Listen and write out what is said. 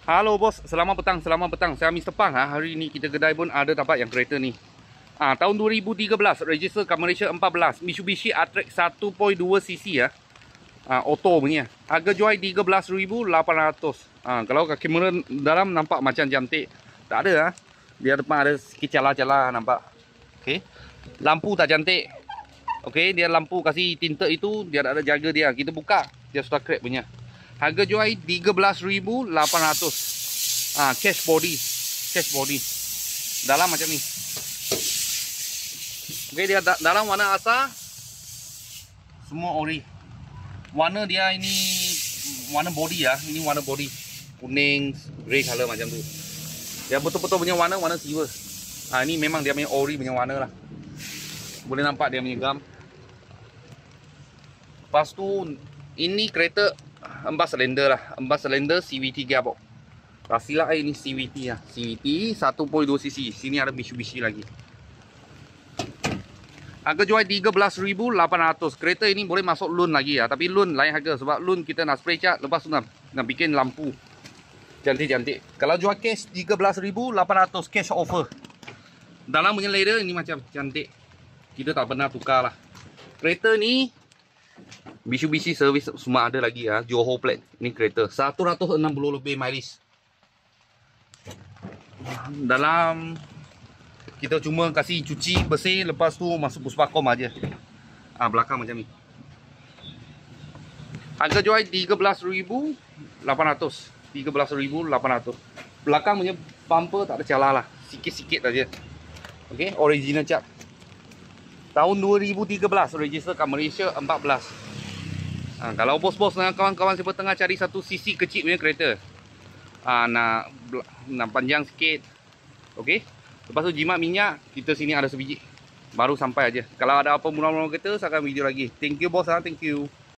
Halo bos, selamat petang, selamat petang. Saya Mr. Pang. Hari ini kita kedai pun ada dapat yang kereta ni. Tahun 2013, register kat Malaysia 14, Mitsubishi Atrex 1.2cc ya. Auto punya. Harga jual 13,800. Kalau kat kamera dalam nampak macam cantik. Tak ada Dia depan ada sikit celah-celah nampak. Okey. Lampu tak cantik. Okey, dia lampu kasih tinted itu dia tak ada jaga dia. Kita buka, dia sudah crack punya. Harga jual 13,800. Cash body. Cash body. Dalam macam ni. Okey, dia dalam warna asal semua ori. Warna dia ini warna body ya. Ini warna body. Kuning, grey color macam tu. Dia betul-betul punya warna silver. Ini memang dia punya ori punya warna lah. Boleh nampak dia punya gam. Lepas tu ini kereta 4 silinder lah. 4 silinder CVT gearbox. Tak silap ini CVT lah. CVT 1.2cc. Sini ada Mitsubishi lagi. Harga jual 13,800. Kereta ini boleh masuk loan lagi ya. Tapi loan lain harga. Sebab loan kita nak spray cat. Lepas tu nak bikin lampu. Cantik-cantik. Kalau jual cash 13,800. Cash offer. Dalam punya leather ini macam cantik. Kita tak pernah tukar lah. Kereta ni Mitsubishi service semua ada lagi ya. Johor plate. Ini kereta 160 lebih mileage. Dalam kita cuma kasih cuci bersih, lepas tu masuk puspakom aja. Belakang macam ni. Harga jual 13,800. 13,800. Belakang punya bumper tak ada celah lah. Sikit-sikit aja. Okey, original cap. Tahun 2013, register kat Malaysia 14. Kalau bos-bos dan kawan-kawan siapa tengah cari satu cc kecil punya kereta, nak panjang sikit, okey. Lepas tu jimat minyak, kita sini ada sebiji. Baru sampai aja. Kalau ada apa murah-murah kereta, saya akan video lagi. Thank you bos, thank you.